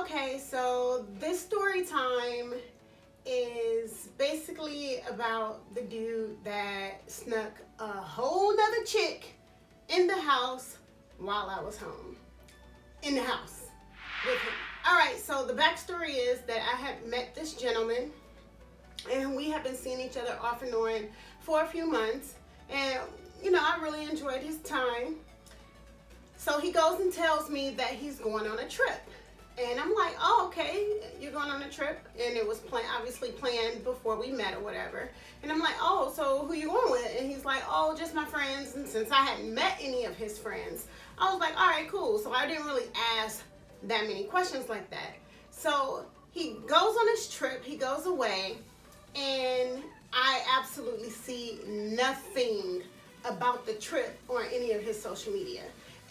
Okay, so this story time is basically about the dude that snuck a whole nother chick in the house while I was home. In the house with him. Alright, so the backstory is that I had met this gentleman and we have been seeing each other off and on for a few months. And, you know, I really enjoyed his time. So he goes and tells me that he's going on a trip. And I'm like, oh, okay, you're going on a trip? And it was obviously planned before we met or whatever. And I'm like, oh, so who you going with? And he's like, oh, just my friends. And since I hadn't met any of his friends, I was like, all right, cool. So I didn't really ask that many questions like that. So he goes on his trip, he goes away, and I absolutely see nothing about the trip on any of his social media.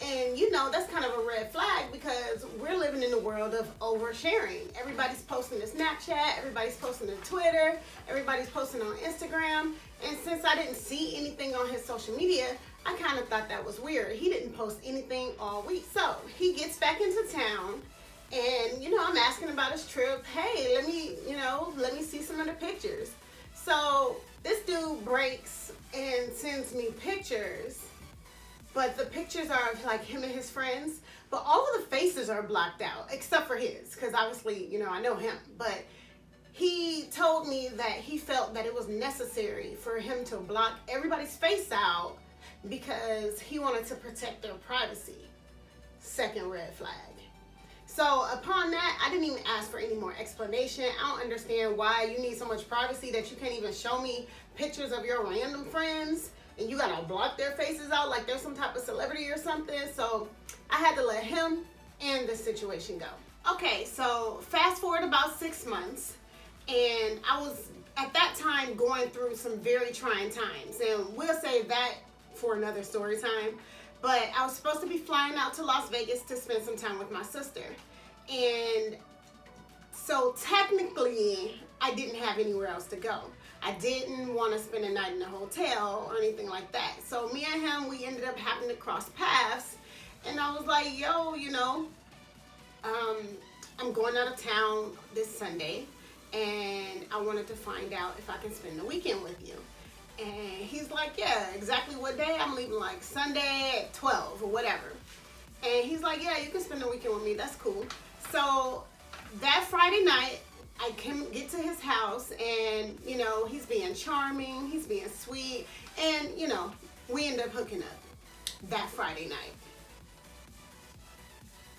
And you know, that's kind of a red flag because we're living in the world of oversharing. Everybody's posting to Snapchat, everybody's posting to Twitter, everybody's posting on Instagram. And since I didn't see anything on his social media, I kind of thought that was weird. He didn't post anything all week. So he gets back into town and, you know, I'm asking about his trip. Hey, let me see some of the pictures. So this dude breaks and sends me pictures. But the pictures are of like him and his friends, but all of the faces are blocked out except for his, because obviously, you know, I know him. But he told me that he felt that it was necessary for him to block everybody's face out because he wanted to protect their privacy. Second red flag. So upon that, I didn't even ask for any more explanation. I don't understand why you need so much privacy that you can't even show me pictures of your random friends. And you gotta block their faces out like they're some type of celebrity or something. So I had to let him and the situation go. Okay, so fast forward about 6 months, and I was at that time going through some very trying times, and we'll save that for another story time. But I was supposed to be flying out to Las Vegas to spend some time with my sister, and so technically I didn't have anywhere else to go. I didn't want to spend a night in a hotel or anything like that. So me and him, we ended up having to cross paths. And I was like, yo, you know, I'm going out of town this Sunday. And I wanted to find out if I can spend the weekend with you. And he's like, yeah, exactly what day? I'm leaving like Sunday at 12 or whatever. And he's like, yeah, you can spend the weekend with me. That's cool. So that Friday night, I can get to his house and, you know, he's being charming, he's being sweet, and, you know, we end up hooking up that Friday night.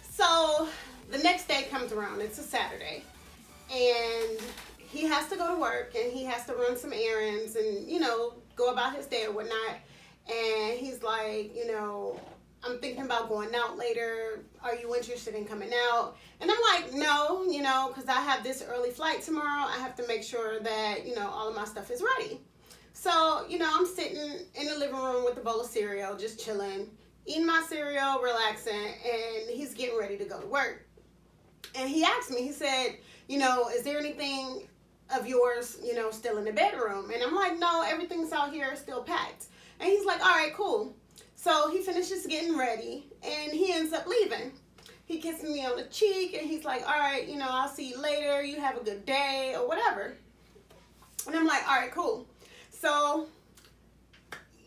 So the next day comes around, it's a Saturday, and he has to go to work and he has to run some errands and, you know, go about his day or whatnot. And he's like, you know, I'm thinking about going out later. Are you interested in coming out? And I'm like, no, you know, because I have this early flight tomorrow. I have to make sure that, you know, all of my stuff is ready. So, you know, I'm sitting in the living room with a bowl of cereal, just chilling, eating my cereal, relaxing, and he's getting ready to go to work. And he asked me, he said, you know, is there anything of yours, you know, still in the bedroom? And I'm like, no, everything's out here still packed. And he's like, all right, cool. So he finishes getting ready and he ends up leaving. He kisses me on the cheek and he's like, all right, you know, I'll see you later. You have a good day or whatever. And I'm like, all right, cool. So,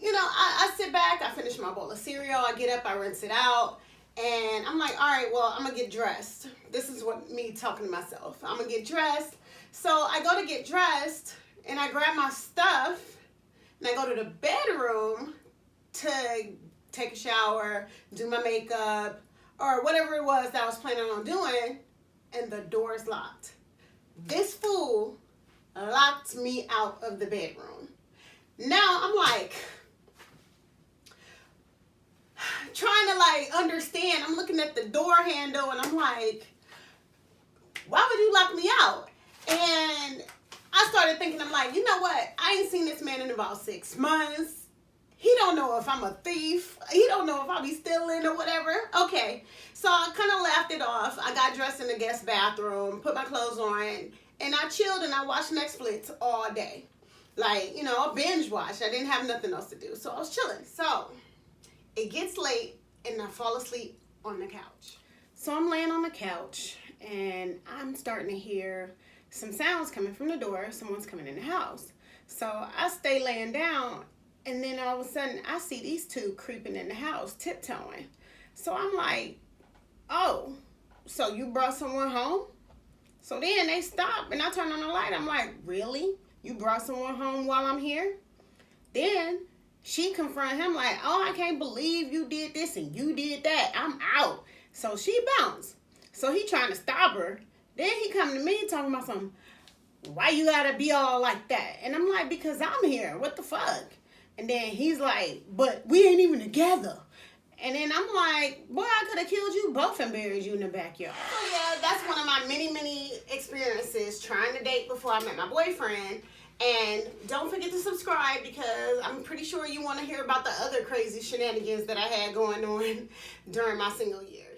you know, I sit back, I finish my bowl of cereal, I get up, I rinse it out. And I'm like, all right, well, I'm going to get dressed. This is what me talking to myself. I'm going to get dressed. So I go to get dressed and I grab my stuff and I go to the bedroom to take a shower, do my makeup, or whatever it was that I was planning on doing, and the door's locked. This fool locked me out of the bedroom. Now I'm like, trying to like understand. I'm looking at the door handle and I'm like, why would you lock me out? And I started thinking, I'm like, you know what? I ain't seen this man in about 6 months. He don't know if I'm a thief. He don't know if I'll be stealing or whatever. Okay, so I kind of laughed it off. I got dressed in the guest bathroom, put my clothes on, and I chilled and I watched Netflix all day. Like, you know, I binge watched. I didn't have nothing else to do, so I was chilling. So it gets late and I fall asleep on the couch. So I'm laying on the couch and I'm starting to hear some sounds coming from the door. Someone's coming in the house. So I stay laying down, and then all of a sudden I see these two creeping in the house, tiptoeing. So I'm like, oh, so you brought someone home? So then they stop, and I turn on the light. I'm like, really? You brought someone home while I'm here? Then she confront him like, oh, I can't believe you did this and you did that. I'm out. So she bounced. So he trying to stop her. Then he come to me talking about something. Why you gotta be all like that? And I'm like, because I'm here. What the fuck? And then he's like, but we ain't even together. And then I'm like, boy, I could have killed you both and buried you in the backyard. So yeah, that's one of my many experiences trying to date before I met my boyfriend. And don't forget to subscribe, because I'm pretty sure you want to hear about the other crazy shenanigans that I had going on during my single year.